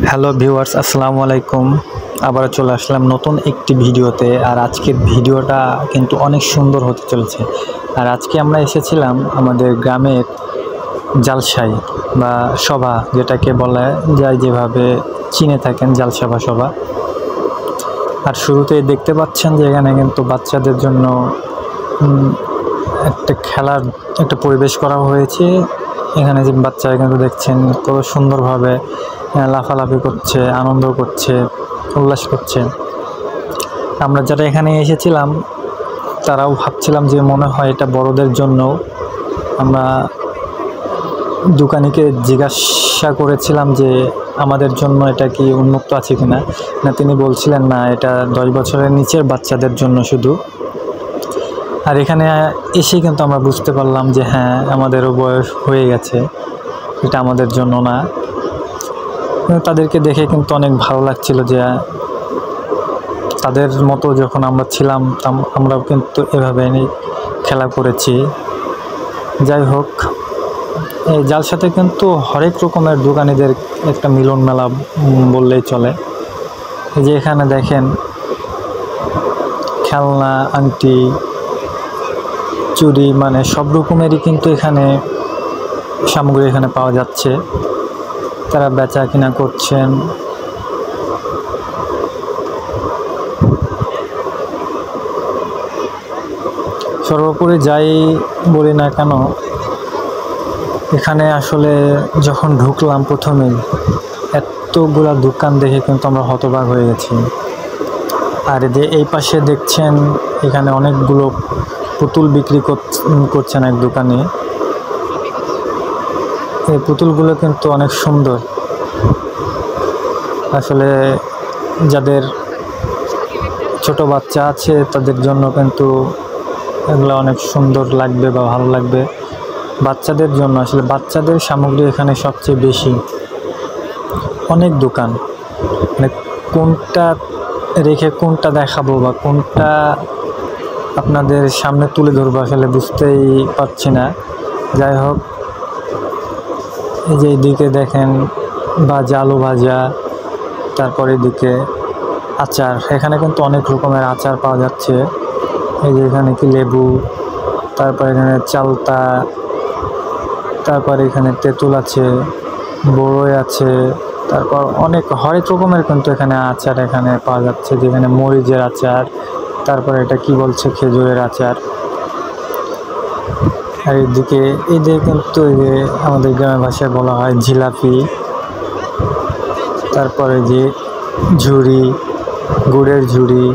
Hello viewers, আসসালামু আলাইকুম। আবার চলে আসলাম নতুন একটি ভিডিওতে। আর আজকের ভিডিওটা কিন্তু অনেক সুন্দর হতে চলেছে। আর আজকে আমরা এসেছিলাম আমাদের গ্রামের জালসাই বা সভা, যেটাকে বলা যায়, যেভাবে চিনে থাকেন জালসভা সভা। আর শুরুতেই দেখতে পাচ্ছেন যে এখানে কিন্তু বাচ্চাদের জন্য একটা খেলার একটা পরিবেশ করা হয়েছে। এখানে যে বাচ্চারা কিন্তু দেখছেন কত সুন্দরভাবে লাফালাফি করছে, আনন্দ করছে, উল্লাস করছে। আমরা যারা এখানে এসেছিলাম তারাও ভাবছিলাম যে মনে হয় এটা বড়দের জন্য। আমরা দোকানিকে জিজ্ঞাসা করেছিলাম যে আমাদের জন্য এটা কি উন্মুক্ত আছে কিনা। না, তিনি বলছিলেন না, এটা 10 বছরের নিচের বাচ্চাদের জন্য শুধু। আর এখানে এসেই কিন্তু আমরা বুঝতে পারলাম যে হ্যাঁ, আমাদেরও বয়স হয়ে গেছে, এটা আমাদের জন্য না। তাদেরকে দেখে কিন্তু অনেক ভালো লাগছিল যে তাদের মতো যখন আমরা ছিলাম আমরাও কিন্তু এভাবে খেলা করেছি। যাই হোক, এই জালসাতে কিন্তু হরেক রকমের দোকানিদের একটা মিলন মেলা বললেই চলে। যে এখানে দেখেন খেলনা, আংটি, চুড়ি, মানে সব রকমেরই কিন্তু এখানে সামগ্রী এখানে পাওয়া যাচ্ছে। তারা বেচা কিনা করছেন। সর্বোপরি যাই বলি না কেন, এখানে আসলে যখন ঢুকলাম প্রথমেই এতগুলা দোকান দেখে কিন্তু আমরা হতবাক হয়ে গেছি। আর যে এই পাশে দেখছেন এখানে অনেকগুলো পুতুল বিক্রি করছেন এক দোকানে। এই পুতুলগুলো কিন্তু অনেক সুন্দর। আসলে যাদের ছোট বাচ্চা আছে তাদের জন্য কিন্তু এগুলো অনেক সুন্দর লাগবে বা ভালো লাগবে। বাচ্চাদের জন্য আসলে বাচ্চাদের সামগ্রী এখানে সবচেয়ে বেশি। অনেক দোকান, মানে কোনটা রেখে কোনটা দেখাবো বা কোনটা আপনাদের সামনে তুলে ধরবো আসলে বুঝতেই পারছি না। যাই হোক, এই যে এদিকে দেখেন ভাজা, আলু ভাজা, তারপর এদিকে আচার। এখানে কিন্তু অনেক রকমের আচার পাওয়া যাচ্ছে। এই যে এখানে কি লেবু, তারপর এখানে চালতা, তারপর এখানে তেঁতুল আছে, বড়ই আছে, তারপর অনেক হরেক রকমের কিন্তু এখানে আচার এখানে পাওয়া যাচ্ছে। যেখানে মরিচের আচার, তারপর এটা কি বলছে, খেজুরের আচার। আর এইদিকে কিন্তু যে আমাদের গ্রামের ভাষায় বলা হয় জিলাপি, তারপরে যে ঝুড়ি, গুড়ের ঝুড়ি,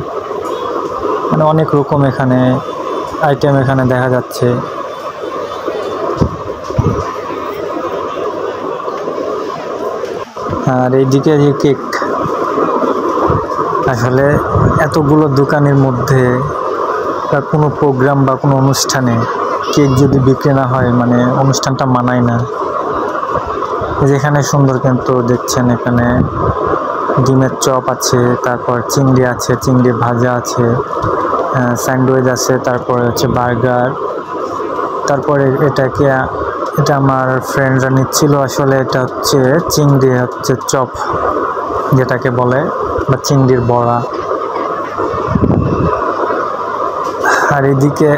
মানে অনেক রকম এখানে আইটেম এখানে দেখা যাচ্ছে। আর এইদিকে যে কেক, আসলে এতগুলো দোকানের মধ্যে বা কোনো প্রোগ্রাম বা কোনো অনুষ্ঠানে কেক যদি বিক্রি না হয়, মানে অনুষ্ঠানটা মানায় না। যেখানে সুন্দর কিন্তু দেখছেন এখানে ডিমের চপ আছে, তারপর চিংড়ি আছে, চিংড়ি ভাজা আছে, স্যান্ডউইচ আছে, তারপরে হচ্ছে বার্গার। তারপরে এটা আমার ফ্রেন্ডরা নিচ্ছিল। আসলে এটা হচ্ছে চিংড়ি হচ্ছে চপ যেটাকে বলে, বা চিংড়ির বড়া। আর এদিকে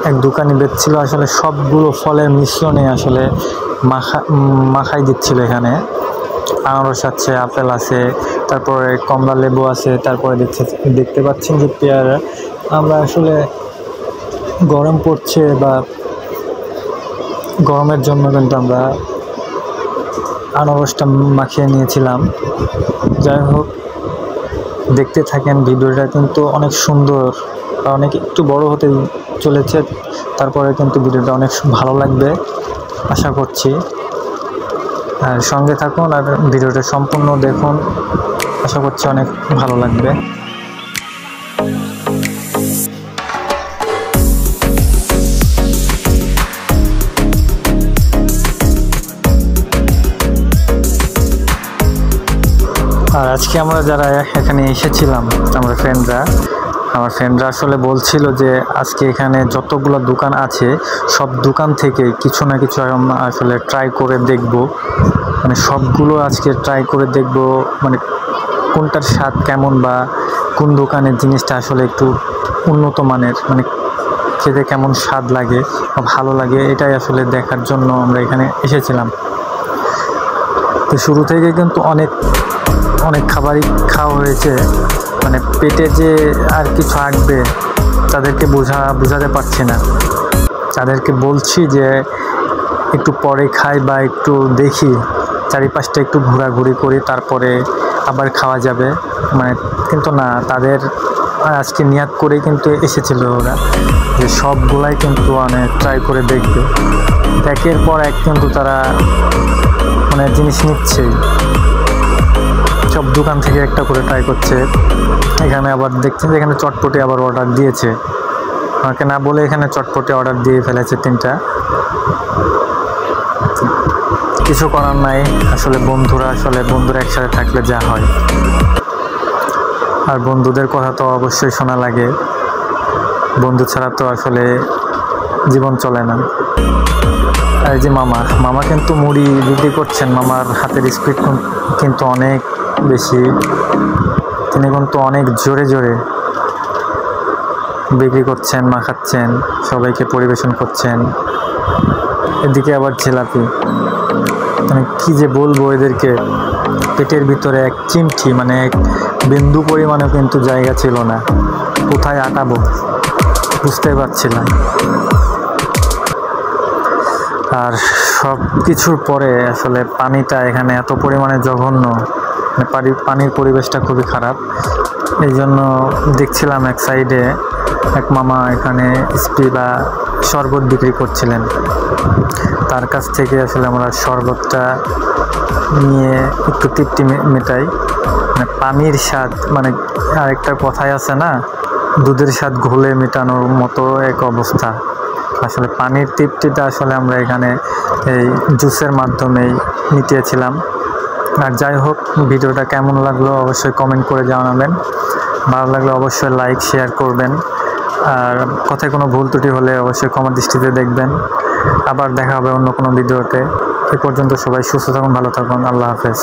এক দোকানি বেচছিল আসলে সবগুলো ফলের মিশ্রণে আসলে মাখাই দিচ্ছিল। এখানে আনারস আছে, আপেল আছে, তারপরে কমলা লেবু আছে, তারপরে দেখতে পাচ্ছেন যে পেয়ারা। আমরা আসলে গরম পড়ছে বা গরমের জন্য কিন্তু আমরা আনারসটা মাখিয়ে নিয়েছিলাম। যাই হোক, দেখতে থাকেন ভিডিওটা, কিন্তু অনেক সুন্দর, অনেক একটু বড় হতে চলেছে। তারপরে কিন্তু ভিডিওটা অনেক ভালো লাগবে আশা করছি। আর সঙ্গে থাকুন আর ভিডিওটা সম্পূর্ণ দেখুন, আশা করছি অনেক ভালো লাগবে। আর আজকে আমরা যারা এখানে এসেছিলাম, আমার ফ্রেন্ডরা আসলে বলছিল যে আজকে এখানে যতগুলো দোকান আছে সব দোকান থেকে কিছু না কিছু আসলে ট্রাই করে দেখব। মানে সবগুলো আজকে ট্রাই করে দেখব, মানে কোনটার স্বাদ কেমন বা কোন দোকানের জিনিসটা আসলে একটু উন্নত মানের, মানে খেতে কেমন স্বাদ লাগে বা ভালো লাগে, এটাই আসলে দেখার জন্য আমরা এখানে এসেছিলাম। তো শুরু থেকে কিন্তু অনেক অনেক খাবারই খাওয়া হয়েছে, মানে পেটে যে আর কিছু আসবে তাদেরকে বোঝাতে পারছি না। তাদেরকে বলছি যে একটু পরে খাই বা একটু দেখি, চারিপাশটা একটু ঘোরাঘুরি করি, তারপরে আবার খাওয়া যাবে, মানে কিন্তু না, তাদের আজকে নিয়াত করেই কিন্তু এসেছিল ওরা যে সবগুলাই কিন্তু মানে ট্রাই করে দেখবে। একের পর এক কিন্তু তারা মানে জিনিস নিচ্ছেই, সব দোকান থেকে একটা করে ট্রাই করছে। এখানে আবার দেখছেন যে এখানে চটপটি আবার অর্ডার দিয়েছে, আমাকে না বলে এখানে চটপটি অর্ডার দিয়ে ফেলেছে 3টা। কিছু করার নাই, আসলে বন্ধুরা একসাথে থাকলে যা হয়। আর বন্ধুদের কথা তো অবশ্যই শোনা লাগে, বন্ধু ছাড়া তো আসলে জীবন চলে না। আর এই যে মামা কিন্তু মুড়ি বিক্রি করছেন, মামার হাতের স্পিড কিন্তু অনেক বেশি, তিনি কিন্তু অনেক জোরে জোরে বিক্রি করছেন, মাখাচ্ছেন, সবাইকে পরিবেশন করছেন। এদিকে আবার জিলাপি, মানে কি যে বলবো এদেরকে, পেটের ভিতরে এক চিমটি মানে এক বিন্দু পরিমাণেও কিন্তু জায়গা ছিল না, কোথায় আটাবো বুঝতে পারছিলাম। আর সব কিছুর পরে আসলে পানিটা এখানে এত পরিমাণে জঘন্য, পানির পরিবেশটা খুবই খারাপ। এই জন্য দেখছিলাম এক সাইডে এক মামা এখানে স্প্রে বা শরবত বিক্রি করছিলেন, তার কাছ থেকে আসলে আমরা শরবতটা নিয়ে একটু তৃপ্তি মেটাই। মানে পানির স্বাদ, মানে আরেকটা কথাই আছে না, দুধের স্বাদ ঘোলে মেটানোর মতো এক অবস্থা। আসলে পানির তৃপ্তিটা আসলে আমরা এখানে এই জুসের মাধ্যমেই মিটিয়েছিলাম। আর যাই হোক, ভিডিওটা কেমন লাগলো অবশ্যই কমেন্ট করে জানাবেন, ভালো লাগলে অবশ্যই লাইক শেয়ার করবেন, আর কথায় কোনো ভুল ত্রুটি হলে অবশ্যই ক্ষমা দৃষ্টিতে দেখবেন। আবার দেখা হবে অন্য কোনো ভিডিওতে। এ পর্যন্ত সবাই সুস্থ থাকুন, ভালো থাকুন, আল্লাহ হাফেজ।